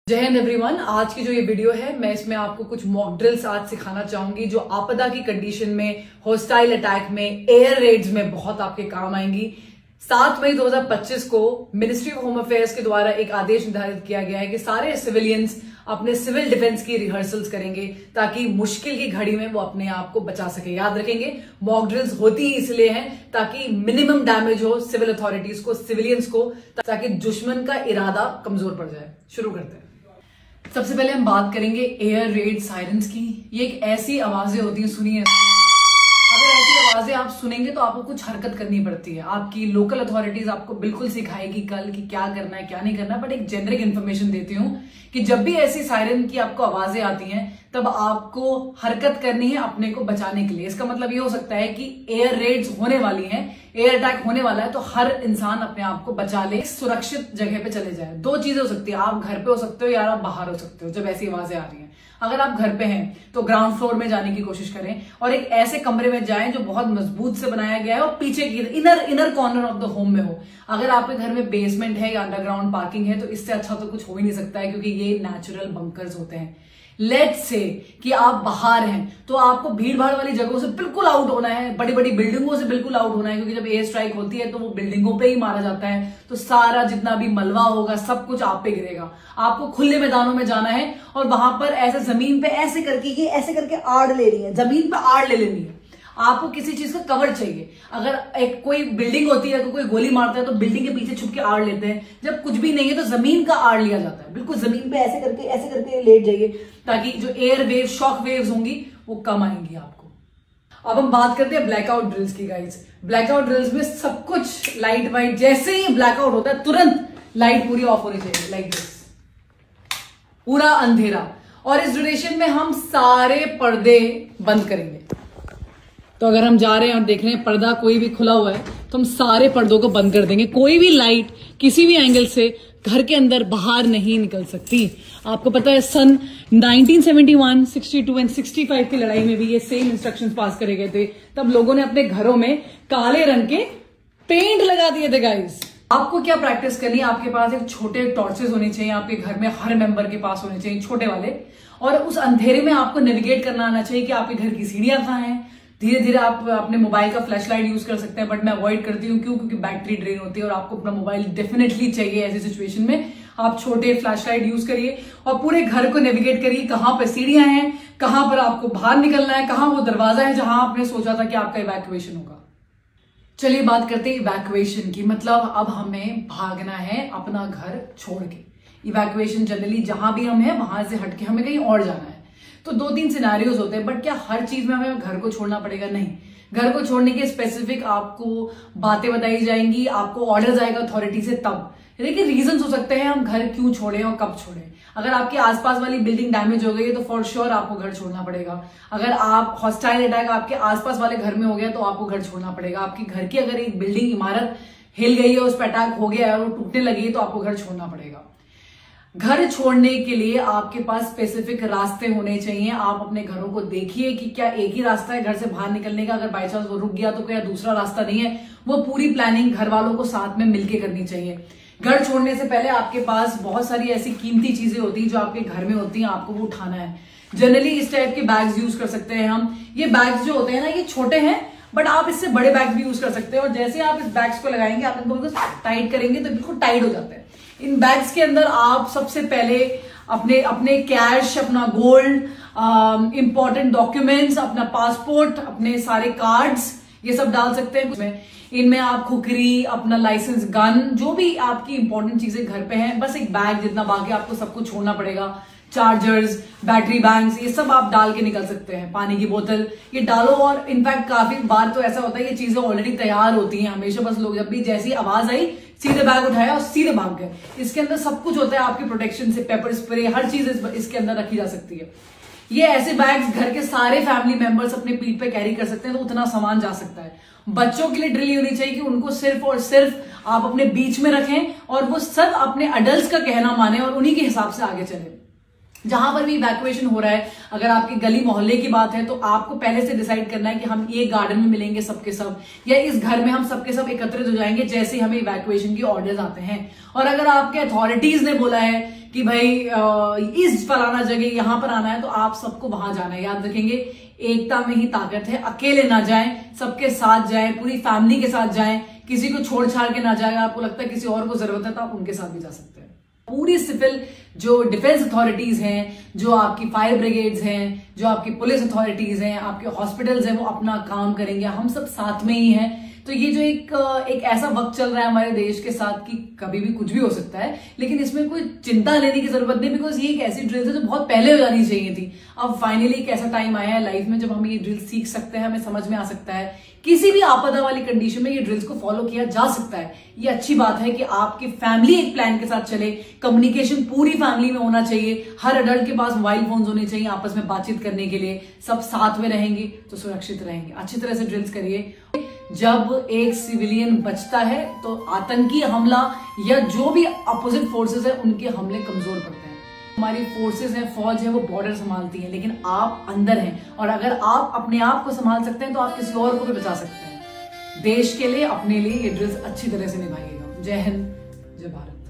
जय हिंद एवरीवन। आज की जो ये वीडियो है मैं इसमें आपको कुछ मॉक ड्रिल्स आज सिखाना चाहूंगी जो आपदा की कंडीशन में, हॉस्टाइल अटैक में, एयर रेड्स में बहुत आपके काम आएंगी। 7 मई 2025 को मिनिस्ट्री ऑफ होम अफेयर्स के द्वारा एक आदेश निर्धारित किया गया है कि सारे सिविलियंस अपने सिविल डिफेंस की रिहर्सल्स करेंगे ताकि मुश्किल की घड़ी में वो अपने आप को बचा सके। याद रखेंगे, मॉक ड्रिल्स होती ही इसलिए हैं ताकि मिनिमम डैमेज हो सिविल अथॉरिटीज को, सिविलियंस को, ताकि दुश्मन का इरादा कमजोर पड़ जाए। शुरू करते हैं। सबसे पहले हम बात करेंगे एयर रेड सायरन्स की। ये एक ऐसी आवाजें होती हैं, सुनिए। अगर ऐसी आवाजें आप सुनेंगे तो आपको कुछ हरकत करनी पड़ती है। आपकी लोकल अथॉरिटीज आपको बिल्कुल सिखाएगी कल कि क्या करना है क्या नहीं करना। बट एक जेनरिक इन्फॉर्मेशन देती हूँ कि जब भी ऐसी सायरन की आपको आवाजें आती हैं तब आपको हरकत करनी है अपने को बचाने के लिए। इसका मतलब ये हो सकता है कि एयर रेड्स होने वाली हैं, एयर अटैक होने वाला है, तो हर इंसान अपने आप को बचा ले, सुरक्षित जगह पे चले जाए। 2 चीजें हो सकती है, आप घर पे हो सकते हो या आप बाहर हो सकते हो जब ऐसी आवाजें आ रही हैं। अगर आप घर पे हैं तो ग्राउंड फ्लोर में जाने की कोशिश करें और एक ऐसे कमरे में जाएं जो बहुत मजबूत से बनाया गया है और पीछे की inner corner of the home में हो। अगर आपके घर में बेसमेंट है या अंडरग्राउंड पार्किंग है तो इससे अच्छा तो कुछ हो ही नहीं सकता है, क्योंकि ये नेचुरल बंकर्स होते हैं। लेट्स से कि आप बाहर हैं तो आपको भीड़ भाड़ वाली जगहों से बिल्कुल आउट होना है, बड़ी बड़ी बिल्डिंगों से बिल्कुल आउट होना है, क्योंकि जब एयर स्ट्राइक होती है तो वो बिल्डिंगों पे ही मारा जाता है। तो सारा जितना भी मलबा होगा सब कुछ आप पे गिरेगा। आपको खुले मैदानों में जाना है और वहां पर ऐसे जमीन पे ऐसे करके आड़ ले रही है, जमीन पे आड़ ले लेनी है। आपको किसी चीज का कवर चाहिए। अगर एक कोई बिल्डिंग होती है तो कोई गोली मारता है तो बिल्डिंग के पीछे छुप के आड़ लेते हैं। जब कुछ भी नहीं है तो जमीन का आड़ लिया जाता है। बिल्कुल जमीन पे ऐसे करके लेट जाइए ताकि जो एयर वेव, शॉक वेव्स होंगी वो कम आएंगी आपको। अब हम बात करते हैं ब्लैकआउट ड्रिल्स की गाइस। ब्लैकआउट ड्रिल्स में सब कुछ लाइट वाइट, जैसे ही ब्लैकआउट होता है तुरंत लाइट पूरी ऑफ होनी चाहिए, लाइक दिस, पूरा अंधेरा। और इस ड्यूरेशन में हम सारे पर्दे बंद करेंगे। तो अगर हम जा रहे हैं और देख रहे हैं पर्दा कोई भी खुला हुआ है तो हम सारे पर्दों को बंद कर देंगे। कोई भी लाइट किसी भी एंगल से घर के अंदर बाहर नहीं निकल सकती। आपको पता है सन 1971, 62 एंड 65 की लड़ाई में भी ये सेम इंस्ट्रक्शंस पास करे गए थे। तब लोगों ने अपने घरों में काले रंग के पेंट लगा दिए थे गाइस। आपको क्या प्रैक्टिस करनी है, आपके पास एक छोटे टॉर्चेस होने चाहिए, आपके घर में हर मेंबर के पास होने चाहिए छोटे वाले। और उस अंधेरे में आपको नेविगेट करना आना चाहिए कि आपके घर की सीढ़ियां कहाँ हैं। धीरे धीरे आप अपने मोबाइल का फ्लैश लाइट यूज कर सकते हैं, बट मैं अवॉइड करती हूँ। क्यों? क्योंकि बैटरी ड्रेन होती है और आपको अपना मोबाइल डेफिनेटली चाहिए ऐसी सिचुएशन में। आप छोटे फ्लैश लाइट यूज करिए और पूरे घर को नेविगेट करिए, कहाँ पर सीढ़ियां हैं, कहाँ पर आपको बाहर निकलना है, कहाँ वो दरवाजा है जहां आपने सोचा था कि आपका इवैक्यूएशन होगा। चलिए बात करते हैं इवैक्यूएशन की। मतलब अब हमें भागना है अपना घर छोड़ के। इवैक्यूएशन जनरली जहां भी हम हैं वहां से हटके हमें कहीं और जाना है। तो 2-3 सिनेरियोज होते हैं, बट क्या हर चीज में हमें घर को छोड़ना पड़ेगा? नहीं। घर को छोड़ने के स्पेसिफिक आपको बातें बताई जाएंगी, आपको ऑर्डर जाएगा अथॉरिटी से तब। देखिए रीजंस हो सकते हैं हम घर क्यों छोड़ें और कब छोड़ें। अगर आपके आसपास वाली बिल्डिंग डैमेज हो गई है तो फॉर श्योर आपको घर छोड़ना पड़ेगा। अगर आप हॉस्टाइल अटैक आपके आसपास वाले घर में हो गया तो आपको घर छोड़ना पड़ेगा। आपकी घर की अगर एक बिल्डिंग, इमारत हिल गई है, उस पर अटैक हो गया है और वो टूटने लगी है तो आपको घर छोड़ना पड़ेगा। घर छोड़ने के लिए आपके पास स्पेसिफिक रास्ते होने चाहिए। आप अपने घरों को देखिए कि क्या एक ही रास्ता है घर से बाहर निकलने का। अगर बाई चांस वो रुक गया तो क्या दूसरा रास्ता नहीं है। वो पूरी प्लानिंग घर वालों को साथ में मिलकर करनी चाहिए। घर छोड़ने से पहले आपके पास बहुत सारी ऐसी कीमती चीजें होती हैं जो आपके घर में होती हैं, आपको वो उठाना है। जनरली इस टाइप के बैग्स यूज कर सकते हैं हम। ये बैग्स जो होते हैं ना, ये छोटे हैं बट आप इससे बड़े बैग भी यूज कर सकते हैं। और जैसे आप इस बैग्स को लगाएंगे, आप इनको बिल्कुल टाइट करेंगे तो बिल्कुल टाइट हो जाते हैं। इन बैग्स के अंदर आप सबसे पहले अपने कैश, अपना गोल्ड, इंपॉर्टेंट डॉक्यूमेंट्स, अपना पासपोर्ट, अपने सारे कार्ड्स, ये सब डाल सकते हैं। इनमें आप खुकरी, अपना लाइसेंस, गन, जो भी आपकी इंपॉर्टेंट चीजें घर पे हैं, बस एक बैग जितना, बाकी आपको सब कुछ छोड़ना पड़ेगा। चार्जर्स, बैटरी बैंक्स, ये सब आप डाल के निकल सकते हैं। पानी की बोतल ये डालो। और इनफैक्ट काफी बार तो ऐसा होता है ये चीजें ऑलरेडी तैयार होती हैं हमेशा। बस लोग जब भी जैसी आवाज आई सीधे बैग उठाया और सीधे भाग गए। इसके अंदर सब कुछ होता है आपकी प्रोटेक्शन से, पेपर स्प्रे, हर चीज इसके अंदर रखी जा सकती है। ये ऐसे बैग्स घर के सारे फैमिली मेंबर्स अपने पीठ पे कैरी कर सकते हैं, तो उतना सामान जा सकता है। बच्चों के लिए ड्रिल होनी चाहिए कि उनको सिर्फ और सिर्फ आप अपने बीच में रखें और वो सब अपने अडल्ट्स का कहना माने और उन्हीं के हिसाब से आगे चले। जहां पर भी इवैक्यूएशन हो रहा है, अगर आपकी गली मोहल्ले की बात है तो आपको पहले से डिसाइड करना है कि हम ये गार्डन में मिलेंगे सबके सब, या इस घर में हम सबके सब एकत्रित हो जाएंगे जैसे हमें इवैक्यूएशन की ऑर्डर्स आते हैं। और अगर आपके अथॉरिटीज ने बोला है कि भाई इस फलाना जगह यहां पर आना है, तो आप सबको वहां जाना है। याद रखेंगे, एकता में ही ताकत है। अकेले ना जाएं, सबके साथ जाएं, पूरी फैमिली के साथ जाएं, किसी को छोड़ छाड़ के ना जाएं। आपको लगता है किसी और को जरूरत है तो आप उनके साथ भी जा सकते हैं। पूरी सिविल जो डिफेंस अथॉरिटीज हैं, जो आपकी फायर ब्रिगेड्स हैं, जो आपकी पुलिस अथॉरिटीज हैं, आपके हॉस्पिटल्स हैं, वो अपना काम करेंगे। हम सब साथ में ही हैं। तो ये जो एक ऐसा वक्त चल रहा है हमारे देश के साथ कि कभी भी कुछ भी हो सकता है, लेकिन इसमें कोई चिंता लेने की जरूरत नहीं, बिकॉज ये एक ऐसी ड्रिल है जो बहुत पहले हो जानी चाहिए थी। अब फाइनली एक ऐसा टाइम आया है लाइफ में जब हम ये ड्रिल सीख सकते हैं, हमें समझ में आ सकता है। किसी भी आपदा वाली कंडीशन में ये ड्रिल्स को फॉलो किया जा सकता है। ये अच्छी बात है कि आपकी फैमिली एक प्लान के साथ चले, कम्युनिकेशन पूरी फैमिली में होना चाहिए, हर अडल्ट के पास मोबाइल फोन्स होने चाहिए आपस में बातचीत करने के लिए। सब साथ में रहेंगे तो सुरक्षित रहेंगे। अच्छी तरह से ड्रिल्स करिए। जब एक सिविलियन बचता है तो आतंकी हमला या जो भी अपोजिट फोर्सेस है उनके हमले कमजोर पड़ते हैं। हमारी फोर्सेस हैं, फौज है, वो बॉर्डर संभालती है, लेकिन आप अंदर हैं। और अगर आप अपने आप को संभाल सकते हैं तो आप किसी और को भी बचा सकते हैं। देश के लिए, अपने लिए ये ड्रिल्स अच्छी तरह से निभाइएगा। जय हिंद, जय भारत।